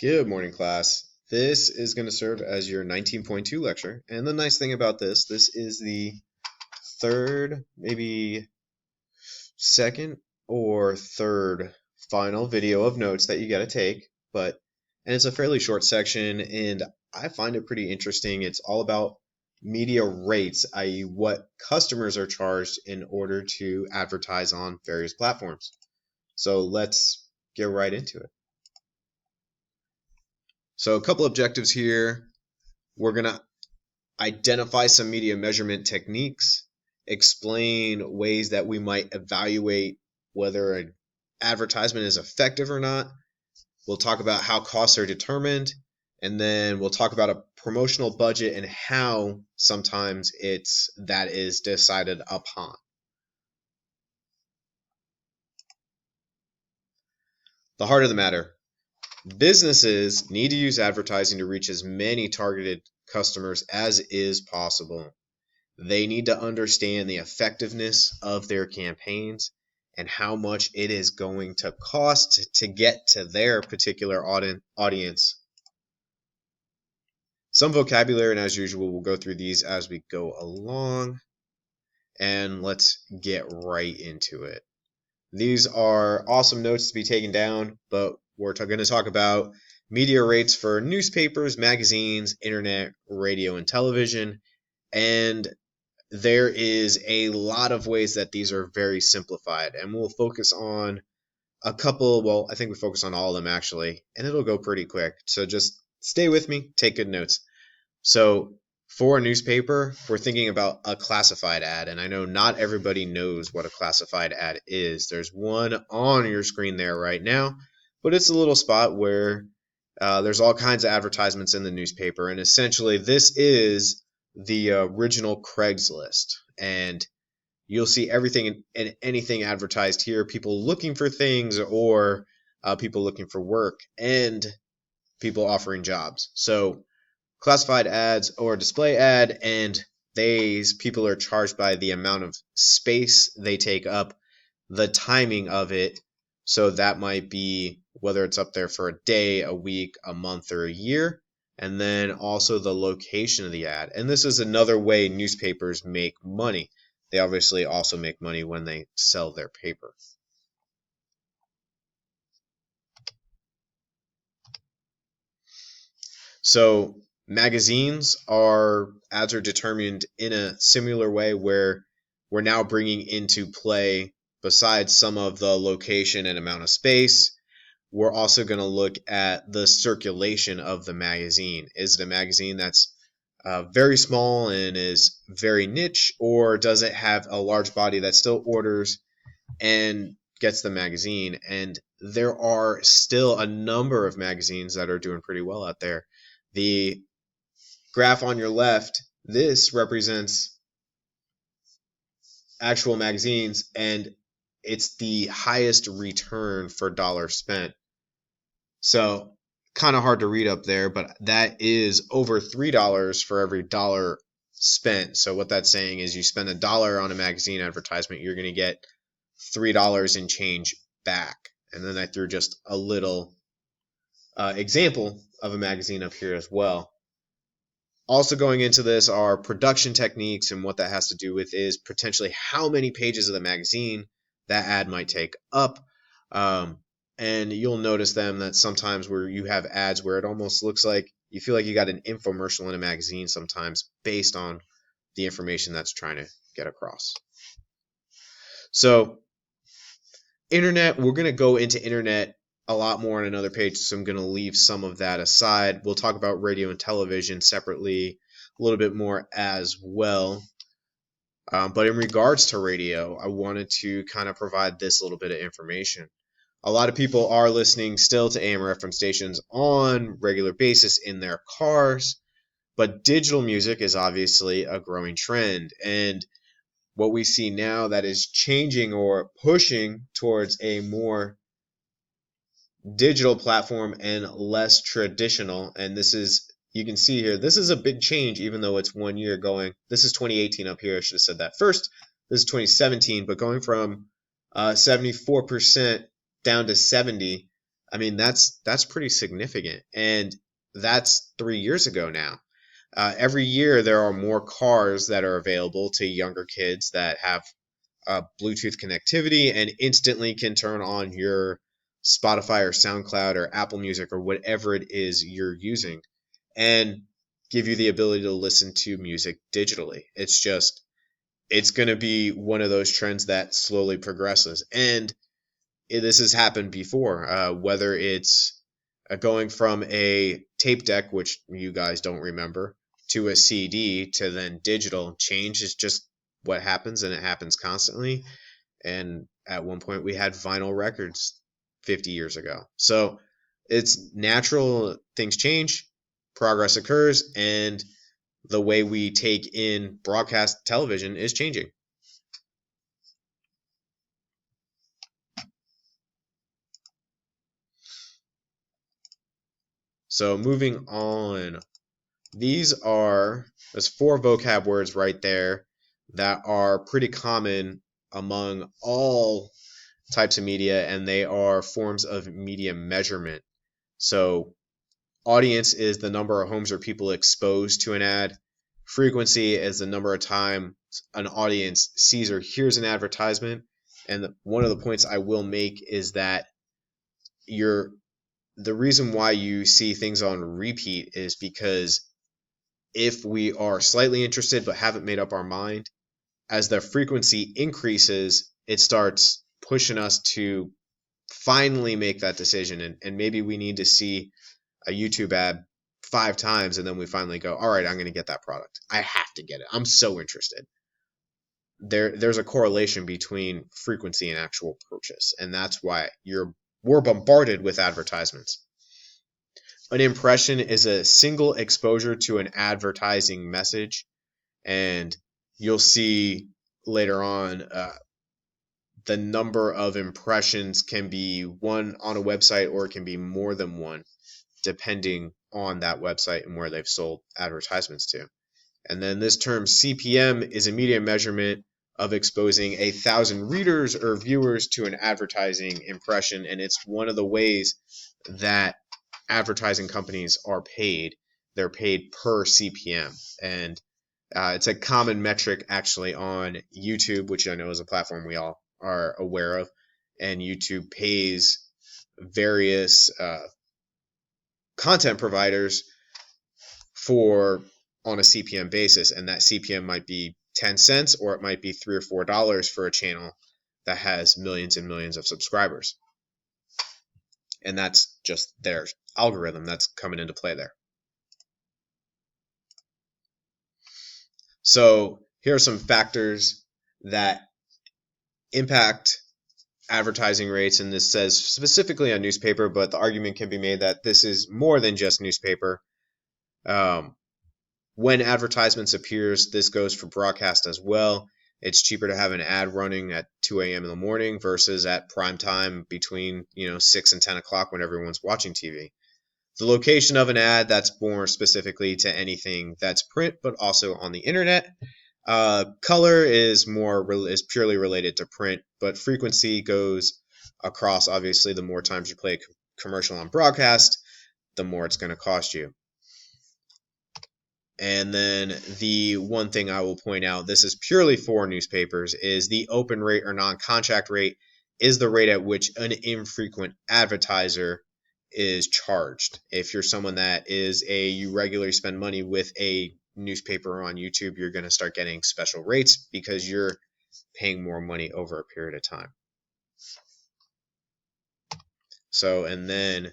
Good morning, class. This is going to serve as your 19.2 lecture. And the nice thing about this is the third, maybe second or third final video of notes that you got to take. And it's a fairly short section, and I find it pretty interesting. It's all about media rates, i.e., what customers are charged in order to advertise on various platforms. So let's get right into it. So a couple objectives here. We're going to identify some media measurement techniques, explain ways that we might evaluate whether an advertisement is effective or not. We'll talk about how costs are determined, and then we'll talk about a promotional budget and how sometimes that is decided upon. The heart of the matter. Businesses need to use advertising to reach as many targeted customers as is possible. They need to understand the effectiveness of their campaigns and how much it is going to cost to get to their particular audience. Some vocabulary, and as usual, we'll go through these as we go along. And let's get right into it. These are awesome notes to be taken down, but we're going to talk about media rates for newspapers, magazines, internet, radio, and television. And there is a lot of ways that these are very simplified, and we'll focus on a couple. Well, I think we focus on all of them actually, and it'll go pretty quick. So just stay with me, take good notes. So for a newspaper, we're thinking about a classified ad, and I know not everybody knows what a classified ad is. There's one on your screen there right now, but it's a little spot where there's all kinds of advertisements in the newspaper, and essentially this is the original Craigslist, and you'll see everything and anything advertised here, people looking for things or people looking for work and people offering jobs. So classified ads or display ad, and these people are charged by the amount of space they take up, the timing of it. So that might be whether it's up there for a day, a week, a month, or a year, and then also the location of the ad. And this is another way newspapers make money. They obviously also make money when they sell their paper. So magazines ads are determined in a similar way where we're now bringing into play, besides some of the location and amount of space, we're also going to look at the circulation of the magazine. Is it a magazine that's very small and is very niche, or does it have a large body that still orders and gets the magazine? And there are still a number of magazines that are doing pretty well out there. The graph on your left, this represents actual magazines, and it's the highest return for dollar spent. So kind of hard to read up there, but that is over $3 for every dollar spent. So what that's saying is you spend $1 on a magazine advertisement, you're going to get $3 in change back. And then I threw just a little example of a magazine up here as well. Also going into this are production techniques, and what that has to do with is potentially how many pages of the magazine that ad might take up. And you'll notice them that sometimes where you have ads where it almost looks like you feel like you got an infomercial in a magazine sometimes based on the information that's trying to get across. So internet, we're going to go into internet a lot more on another page, so I'm going to leave some of that aside. We'll talk about radio and television separately a little bit more as well. But in regards to radio, I wanted to kind of provide this little bit of information. A lot of people are listening still to AM or FM stations on regular basis in their cars, but digital music is obviously a growing trend. And what we see now that is changing or pushing towards a more digital platform and less traditional, and this is, you can see here, this is a big change even though it's 1 year going. This is 2018 up here, I should have said that first. This is 2017, but going from 74% down to 70, I mean, that's pretty significant, and that's 3 years ago now. Every year, there are more cars that are available to younger kids that have Bluetooth connectivity and instantly can turn on your Spotify or SoundCloud or Apple Music or whatever it is you're using and give you the ability to listen to music digitally. It's going to be one of those trends that slowly progresses. And this has happened before, whether it's going from a tape deck, which you guys don't remember, to a CD to then digital. Change is just what happens, and it happens constantly. And at one point, we had vinyl records 50 years ago. So it's natural, things change, progress occurs, and the way we take in broadcast television is changing. So moving on, there's four vocab words right there that are pretty common among all types of media, and they are forms of media measurement. So audience is the number of homes or people exposed to an ad. Frequency is the number of times an audience sees or hears an advertisement. And one of the points I will make is that you're the reason why you see things on repeat is because if we are slightly interested but haven't made up our mind, as the frequency increases, it starts pushing us to finally make that decision. And maybe we need to see a YouTube ad 5 times and then we finally go, all right, I'm going to get that product. I have to get it. I'm so interested. There's a correlation between frequency and actual purchase, and that's why we're bombarded with advertisements. An impression is a single exposure to an advertising message, and you'll see later on the number of impressions can be one on a website or it can be more than one, depending on that website and where they've sold advertisements to. And then this term CPM is a media measurement of exposing 1,000 readers or viewers to an advertising impression, and it's one of the ways that advertising companies are paid. They're paid per CPM, and it's a common metric actually on YouTube, which I know is a platform we all are aware of, and YouTube pays various content providers for on a CPM basis, and that CPM might be 10 cents or it might be $3 or $4 for a channel that has millions and millions of subscribers. And that's just their algorithm that's coming into play there. So here are some factors that impact advertising rates, and this says specifically on newspaper, but the argument can be made that this is more than just newspaper. When advertisements appears, this goes for broadcast as well. It's cheaper to have an ad running at 2 a.m. in the morning versus at prime time between 6 and 10 o'clock when everyone's watching TV. The location of an ad, that's more specifically to anything that's print, but also on the internet. Color is purely related to print, but frequency goes across. Obviously, the more times you play a commercial on broadcast, the more it's going to cost you. And then the one thing I will point out, this is purely for newspapers, is the open rate or non-contract rate is the rate at which an infrequent advertiser is charged. If you're someone that you regularly spend money with a newspaper on YouTube, you're going to start getting special rates because you're paying more money over a period of time. So, and then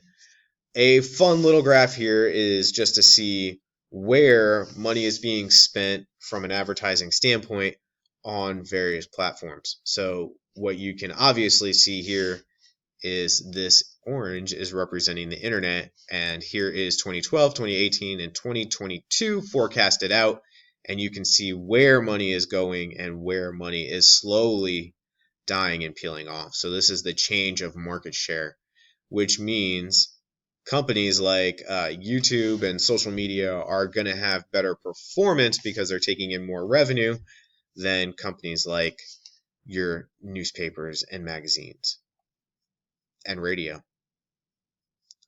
a fun little graph here is just to see where money is being spent from an advertising standpoint on various platforms. So what you can obviously see here is this orange is representing the internet, and here is 2012, 2018, and 2022 forecasted out, and you can see where money is going and where money is slowly dying and peeling off. So this is the change of market share, which means companies like YouTube and social media are going to have better performance because they're taking in more revenue than companies like your newspapers and magazines and radio.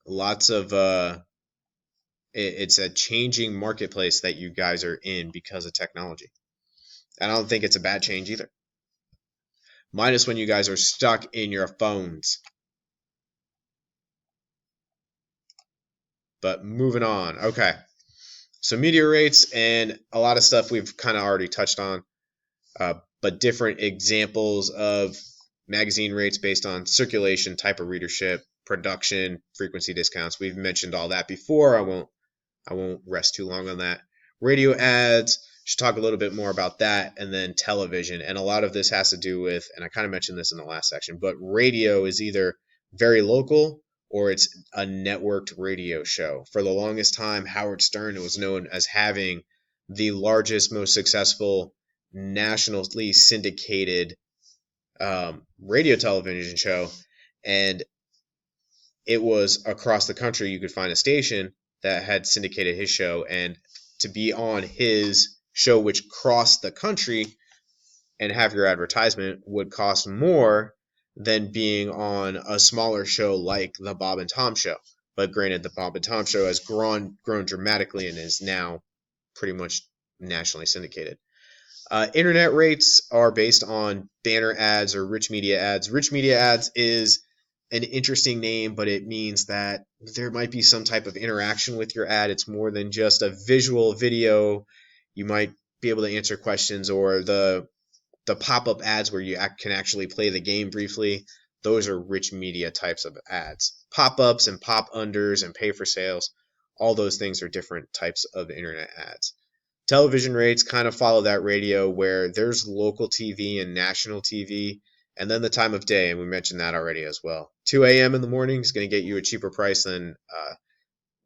lots of it's a changing marketplace that you guys are in because of technology. And I don't think it's a bad change either. Minus when you guys are stuck in your phones. But moving on. Okay. So media rates and a lot of stuff we've kind of already touched on. But different examples of magazine rates based on circulation, type of readership, production, frequency discounts. We've mentioned all that before. I won't rest too long on that. Radio ads, should talk a little bit more about that, and then television. And a lot of this has to do with, and I kind of mentioned this in the last section, but radio is either very local or it's a networked radio show. For the longest time, Howard Stern was known as having the largest, most successful, nationally syndicated radio television show, and it was across the country. You could find a station that had syndicated his show, and to be on his show, which crossed the country, and have your advertisement would cost more than being on a smaller show like the Bob and Tom Show. But granted, the Bob and Tom Show has grown dramatically and is now pretty much nationally syndicated. Internet rates are based on banner ads or rich media ads. Rich media ads is an interesting name, but it means that there might be some type of interaction with your ad. It's more than just a visual video. You might be able to answer questions, or the pop-up ads where you can actually play the game briefly. Those are rich media types of ads. Pop-ups and pop-unders and pay for sales, all those things are different types of internet ads. Television rates kind of follow that radio, where there's local TV and national TV, and then the time of day, and we mentioned that already as well. 2 a.m. in the morning is going to get you a cheaper price than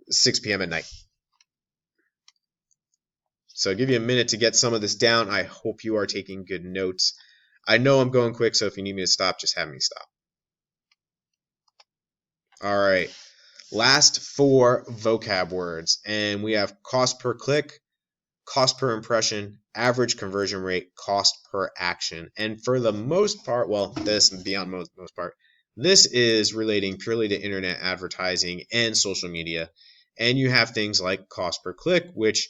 6 p.m. at night. So I'll give you a minute to get some of this down. I hope you are taking good notes. I know I'm going quick, so if you need me to stop, just have me stop. All right. Last 4 vocab words, and we have cost per click, cost per impression, average conversion rate, cost per action. And for the most part, well, this beyond most part, this is relating purely to internet advertising and social media. And you have things like cost per click, which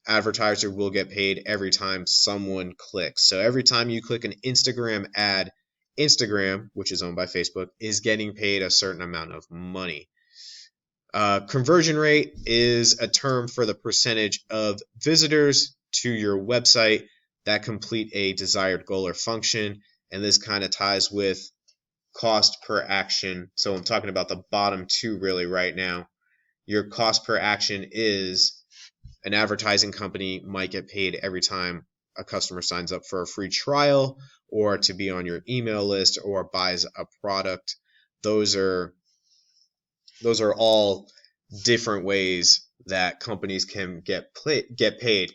advertiser will get paid every time someone clicks. So every time you click an Instagram ad, Instagram, which is owned by Facebook, is getting paid a certain amount of money. Conversion rate is a term for the percentage of visitors to your website that complete a desired goal or function, and this kind of ties with cost per action. So I'm talking about the bottom 2 really right now. Your cost per action is an advertising company might get paid every time a customer signs up for a free trial, or to be on your email list, or buys a product. Those are all different ways that companies can get paid.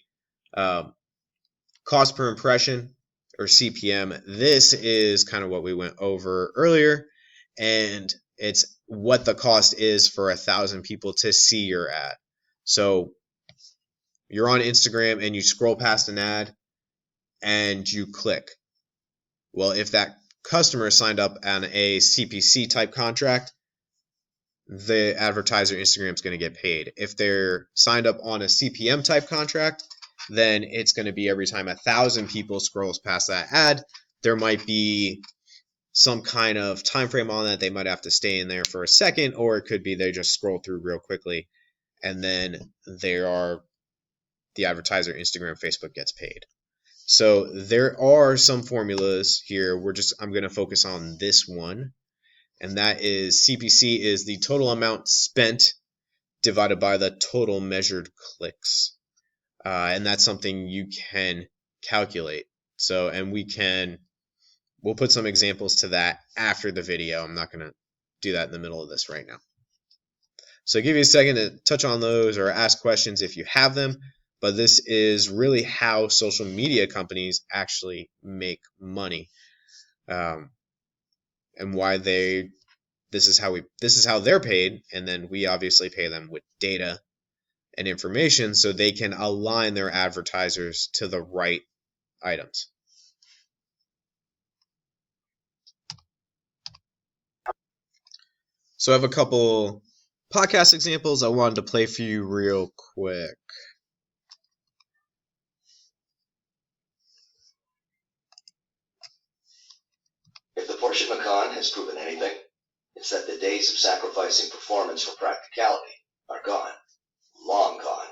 Cost per impression, or CPM, this is kind of what we went over earlier, and it's what the cost is for 1,000 people to see your ad. So you're on Instagram and you scroll past an ad and you click. Well, if that customer signed up on a CPC type contract, the advertiser Instagram is going to get paid. If they're signed up on a CPM type contract, then it's going to be every time 1,000 people scrolls past that ad, there might be some kind of time frame on that. They might have to stay in there for a second, or it could be they just scroll through real quickly, and then the advertiser Instagram, Facebook gets paid. So there are some formulas here. I'm going to focus on this one, and that is CPC is the total amount spent divided by the total measured clicks. And that's something you can calculate. So, and we'll put some examples to that after the video. I'm not going to do that in the middle of this right now. So give you a second to touch on those or ask questions if you have them. But this is really how social media companies actually make money, and why this is how they're paid, and then we obviously pay them with data and information so they can align their advertisers to the right items. So I have a couple podcast examples I wanted to play for you real quick. If the Porsche Macan has proven anything, it's that the days of sacrificing performance for practicality are gone. Long gone.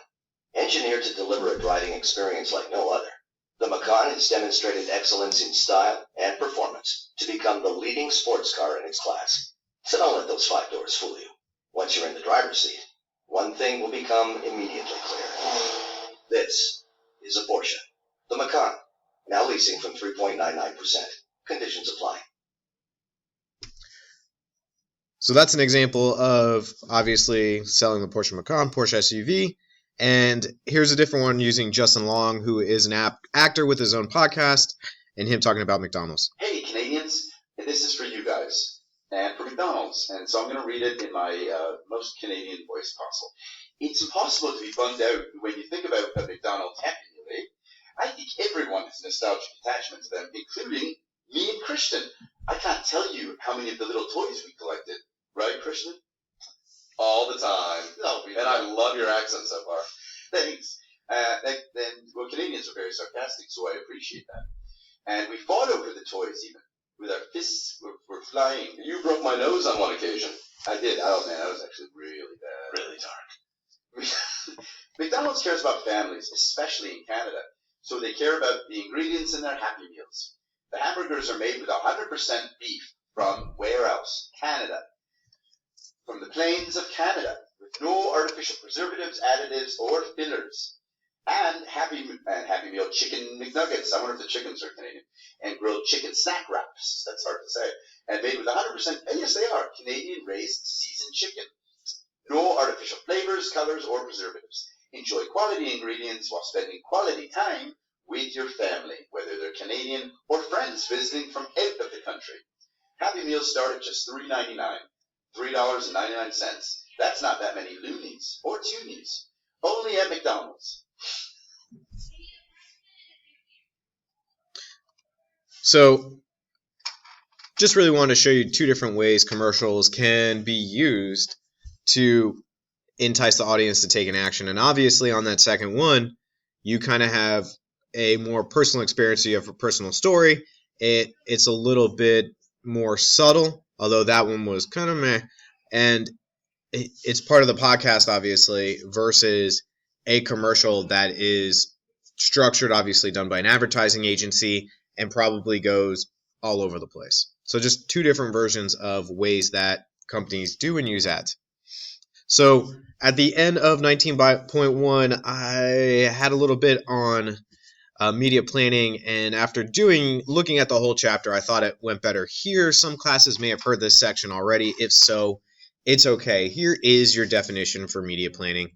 Engineered to deliver a driving experience like no other, the Macan has demonstrated excellence in style and performance to become the leading sports car in its class. So don't let those 5 doors fool you. Once you're in the driver's seat, one thing will become immediately clear. This is a Porsche. The Macan, now leasing from 3.99%. Conditions apply. So that's an example of obviously selling the Porsche Macan, Porsche SUV. And here's a different one using Justin Long, who is an actor with his own podcast, and him talking about McDonald's. Hey, Canadians, this is for you guys and for McDonald's. And so I'm going to read it in my most Canadian voice possible. It's impossible to be bummed out when you think about a McDonald's Happy Meal, eh? I think everyone has a nostalgic attachment to them, including me and Christian. I can't tell you how many of the little toys we collected. Right, Christian? All the time. No, and I love your accent so far. Thanks. Well, Canadians are very sarcastic, so I appreciate that. And we fought over the toys even. With our fists were flying. You broke my nose on one occasion. I did. Oh, man, that was actually really bad. Really dark. McDonald's cares about families, especially in Canada. So they care about the ingredients in their Happy Meals. The hamburgers are made with 100% beef from where else? Canada. From the plains of Canada, with no artificial preservatives, additives, or fillers. And Happy Meal chicken McNuggets. I wonder if the chickens are Canadian. And grilled chicken snack wraps. That's hard to say. And made with 100%, and yes they are, Canadian-raised seasoned chicken. No artificial flavors, colors, or preservatives. Enjoy quality ingredients while spending quality time with your family, whether they're Canadian or friends visiting from out of the country. Happy Meals start at just $3.99. $3.99. That's not that many loonies or toonies. Only at McDonald's. So, just really wanted to show you 2 different ways commercials can be used to entice the audience to take an action. And obviously on that second one, you kind of have a more personal experience. You have a personal story. It's a little bit more subtle, although that one was kind of meh. And it's part of the podcast, obviously, versus a commercial that is structured, obviously done by an advertising agency, and probably goes all over the place. So just 2 different versions of ways that companies do and use ads. So at the end of 19.1, I had a little bit on media planning, and after looking at the whole chapter, I thought it went better here. Some classes may have heard this section already. If so, it's okay. Here is your definition for media planning.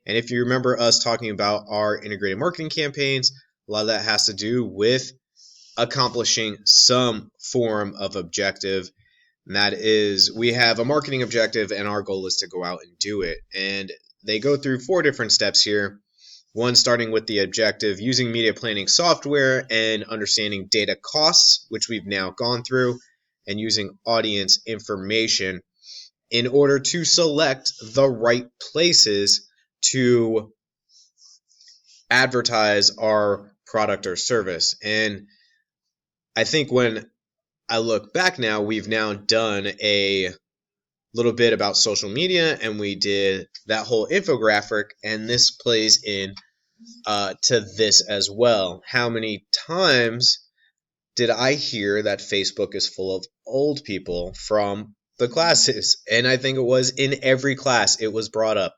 And if you remember us talking about our integrated marketing campaigns, a lot of that has to do with accomplishing some form of objective. And that is, we have a marketing objective, and our goal is to go out and do it. And they go through 4 different steps here. One, starting with the objective, using media planning software and understanding data costs, which we've now gone through, and using audience information in order to select the right places to advertise our product or service. And I think when I look back now, we've now done a little bit about social media, and we did that whole infographic, and this plays in to this as well. How many times did I hear that Facebook is full of old people from the classes? And I think it was in every class it was brought up.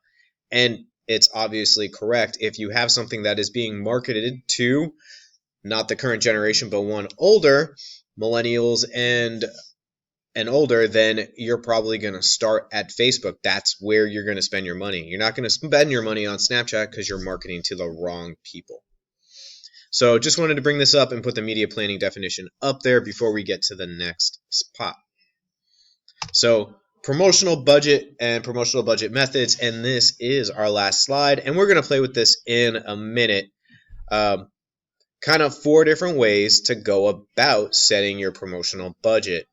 And it's obviously correct. If you have something that is being marketed to not the current generation, but one older, millennials and older, then you're probably going to start at Facebook. That's where you're going to spend your money. You're not going to spend your money on Snapchat because you're marketing to the wrong people. So just wanted to bring this up and put the media planning definition up there before we get to the next spot. So promotional budget and promotional budget methods, and this is our last slide, and we're going to play with this in a minute. Kind of 4 different ways to go about setting your promotional budget.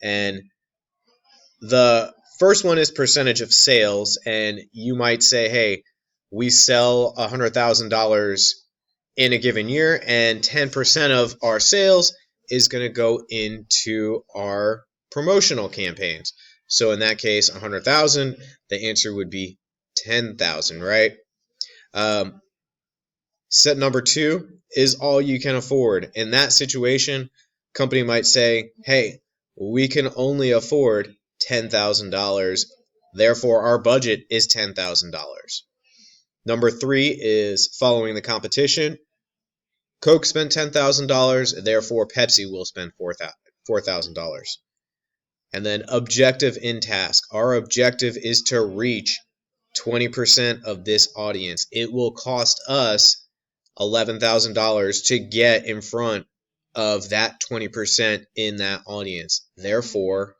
And the first one is percentage of sales, and you might say, hey, we sell $100,000 in a given year, and 10% of our sales is going to go into our promotional campaigns. So in that case, 100,000, the answer would be 10,000, right? Set number 2 is all you can afford. In that situation, company might say, hey, we can only afford $10,000. Therefore, our budget is $10,000. Number 3 is following the competition. Coke spent $10,000, therefore Pepsi will spend $4,000. And then objective in task. Our objective is to reach 20% of this audience. It will cost us $11,000 to get in front of that 20% in that audience. Therefore,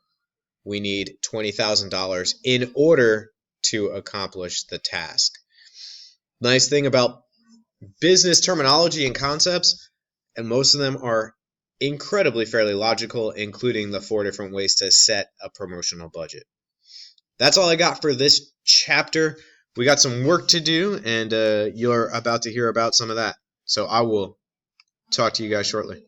we need $20,000 in order to accomplish the task. Nice thing about business terminology and concepts, and most of them are incredibly fairly logical, including the 4 different ways to set a promotional budget. That's all I got for this chapter. We got some work to do, and you're about to hear about some of that. So I will talk to you guys shortly.